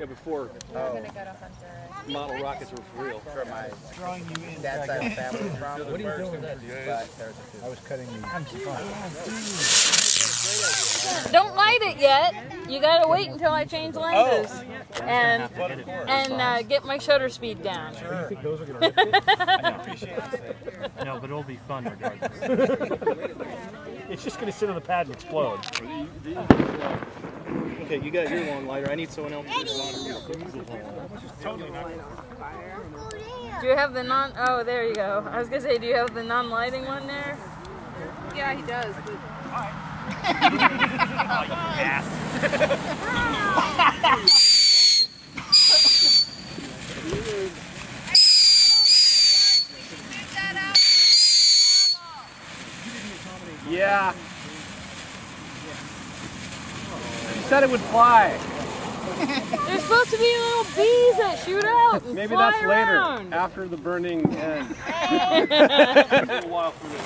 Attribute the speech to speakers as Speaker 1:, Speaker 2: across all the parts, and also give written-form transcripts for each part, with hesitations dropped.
Speaker 1: Yeah, before model rockets were for real.
Speaker 2: For my dad's side of the family from.
Speaker 3: What are you doing then?
Speaker 2: I was cutting the.
Speaker 4: Don't light it yet. You gotta wait until I change lenses and get my shutter speed down.
Speaker 3: Sure. You think those are gonna rip it? I appreciate it. No, but it'll be fun regardless. It's just gonna sit on the pad and explode.
Speaker 1: Okay, you got your long lighter. I need someone else.
Speaker 3: Totally not.
Speaker 4: Do you have the non? Oh, there you go. I was gonna say, do you have the non-lighting one there?
Speaker 5: Yeah, he does. But...
Speaker 3: Oh, you ass.
Speaker 1: Yeah. You said it would fly.
Speaker 4: There's supposed to be little bees that shoot out and
Speaker 1: Maybe
Speaker 4: fly
Speaker 1: that's
Speaker 4: around.
Speaker 1: later, after the burning end.
Speaker 5: It's
Speaker 1: a little while for this.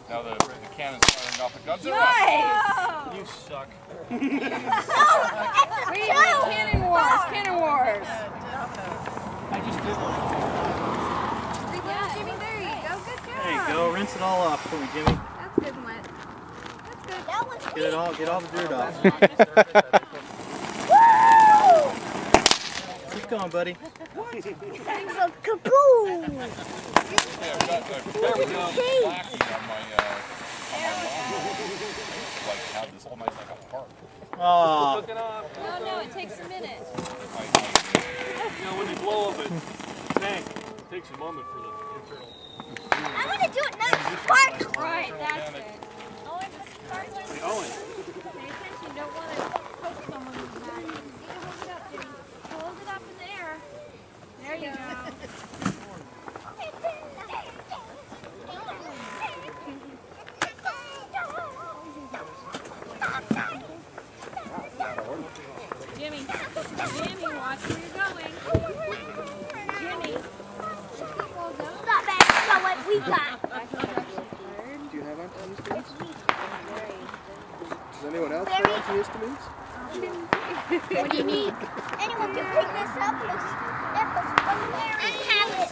Speaker 6: Now the cannon's firing off the guns.
Speaker 5: nice!
Speaker 1: You suck.
Speaker 5: Wait, Cannon Wars! Cannon Wars!
Speaker 1: I just did one.
Speaker 5: Yeah, Jimmy, there you go. Good job.
Speaker 1: There you go. Rinse it all off for me, Jimmy.
Speaker 5: That's good and wet. That's good. That was
Speaker 1: Get all the dirt off. Keep going, buddy.
Speaker 6: Kaboom! Yeah, I've got a fair bit of blackie on my like have this almost like a park.
Speaker 1: Oh.
Speaker 5: No, it takes a minute.
Speaker 1: You know, when you blow up a tank, it takes a moment for the internal.
Speaker 7: I'm gonna do it now. Spark!
Speaker 5: Right, that's it.
Speaker 1: The Owen.
Speaker 5: Pay attention. You don't want to poke someone with that. You can hold it up, Jimmy. Hold it up in the air. There you go. Jimmy, watch where you're going. Jimmy.
Speaker 7: Stop it. That's what we got.
Speaker 1: Do you have antihistamines? Does anyone else have antihistamines?
Speaker 7: What do you need? Anyone can pick this up. I have it.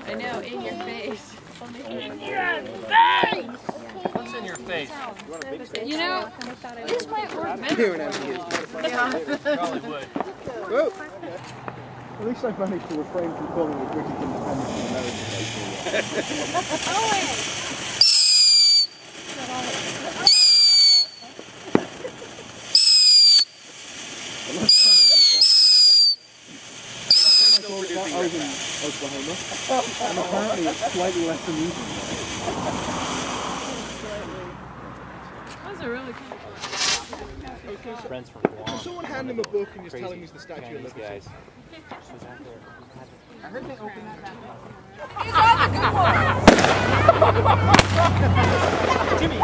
Speaker 5: I know, in your face.
Speaker 7: In your face.
Speaker 1: What's in your face?
Speaker 4: You know, this might work better.
Speaker 1: Probably would. Whoa. At least I managed to refrain from calling the British independence an American I was in Oklahoma, and apparently it's slightly less amusing.
Speaker 4: Those are really cool.
Speaker 3: Friends from Guam.
Speaker 1: Someone hand him a book and just tell him he's the Statue of Liberty.
Speaker 3: Guys.
Speaker 1: I heard they opened that back up.
Speaker 5: These are the good ones!
Speaker 1: Jimmy,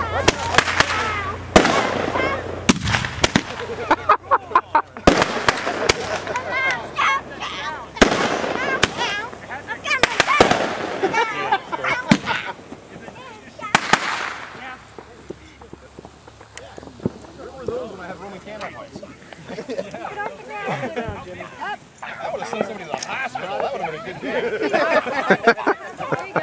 Speaker 6: That would have sent somebody to the hospital. That would have been a good day.
Speaker 5: There you go.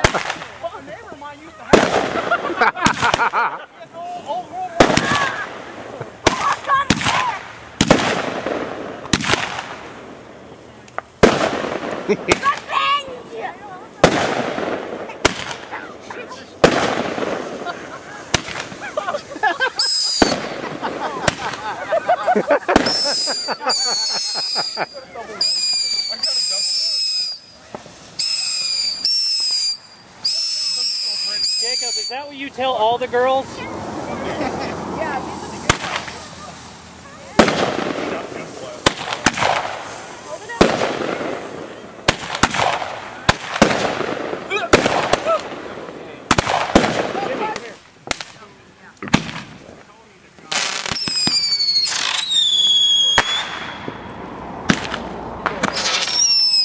Speaker 3: Jacob, is that what you tell all the girls?
Speaker 5: Yeah, these are the good ones. Hold it up.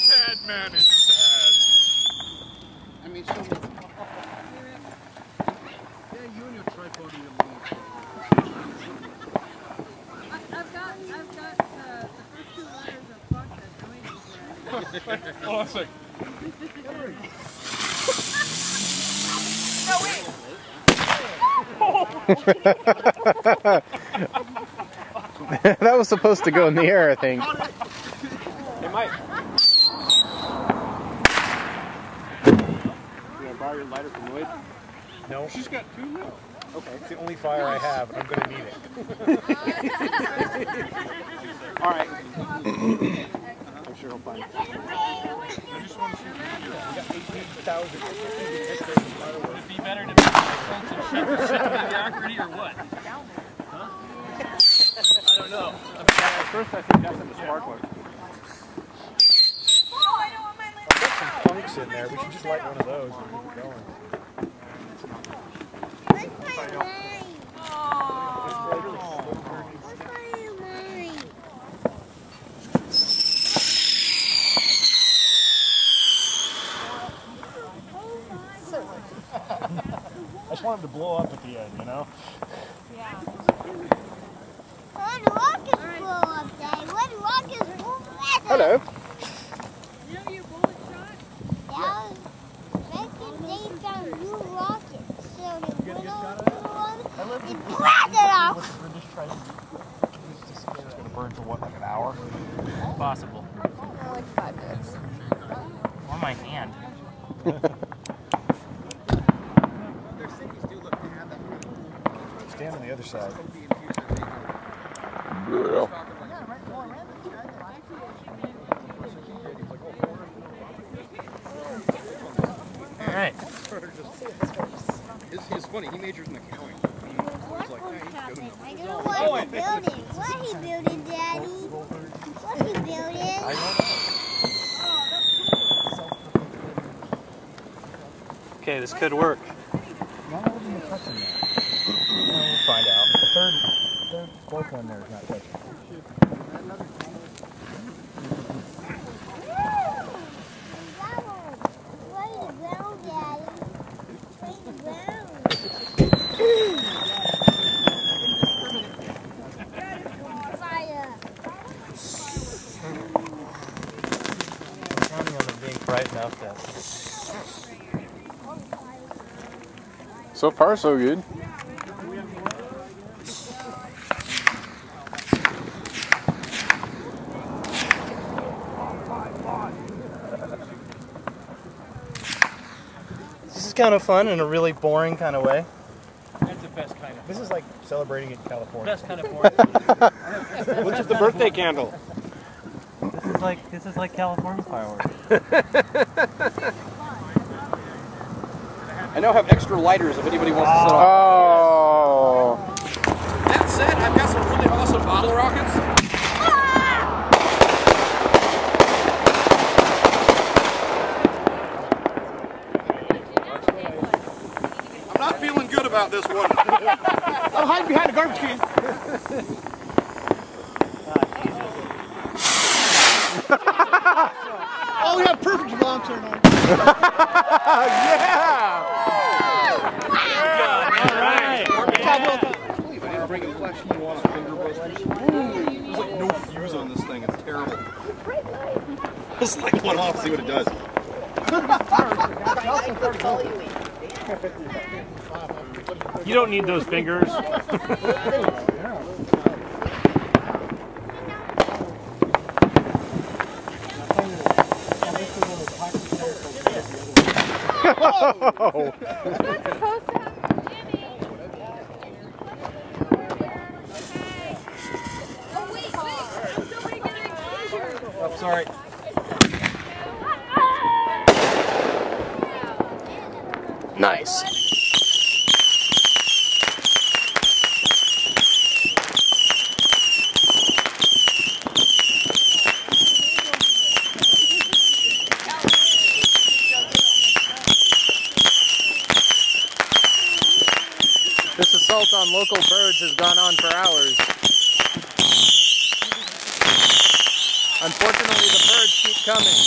Speaker 6: Sad man is sad.
Speaker 1: I mean, so... Yeah, you and your
Speaker 6: Hold on a sec.
Speaker 1: That was supposed to go in the air, I think.
Speaker 3: Hey, Mike. You want to borrow your lighter from Lloyd? No.
Speaker 6: She's got two now.
Speaker 3: Okay. It's the only fire I have, and I'm going to need it. All right. I'm sure he'll find it.
Speaker 6: I just want to see if we can
Speaker 3: We got 18,000.
Speaker 8: Would it be better to be shit mediocrity or what? Huh? I don't know.
Speaker 3: At first I suggested the sparkler. I've got some punks in there. We should just light one of those and keep it going. I just want him to blow up at the end, you know?
Speaker 7: Yeah. When rockets blow up, Dad. When rockets blow up.
Speaker 1: Hello.
Speaker 5: You know your bullet shot?
Speaker 7: Yeah. Making they found new rockets. So they went over one and blasted off.
Speaker 3: It's going to burn for what, like an hour?
Speaker 8: Possible.
Speaker 4: Like 5 minutes.
Speaker 8: Or my hand.
Speaker 3: Stand on the other side.
Speaker 8: All right.
Speaker 6: It's funny, he majors in accounting.
Speaker 7: I don't know what he's building. What he building, Daddy? What he building?
Speaker 8: Okay, this could work.
Speaker 3: Why wasn't it touching that? We'll find out. The third, fourth one there is not touching.
Speaker 8: I'm counting on them being bright enough that.
Speaker 1: So far, so good.
Speaker 8: This is kind of fun in a really boring kind of way.
Speaker 3: That's the best kind of. This is like celebrating in California.
Speaker 8: Best kind of boring.
Speaker 3: Which is the birthday candle?
Speaker 8: This is like California fireworks.
Speaker 1: I now have extra lighters if anybody wants to set off. Oh.
Speaker 6: That said, I've got some really awesome bottle rockets. I'm not feeling good about this one.
Speaker 1: I'll hide behind a garbage can.
Speaker 2: Oh, we have perfect alarm turn on.
Speaker 1: Yeah!
Speaker 8: All right.
Speaker 6: I didn't bring a flash you on finger busters. There's like no fuse on this thing. It's terrible. Let's light one off, see what it does.
Speaker 3: You don't need those fingers.
Speaker 1: Oh.
Speaker 3: Oh, sorry.
Speaker 1: Nice. This assault on local birds has gone on for hours. Unfortunately, the birds keep coming.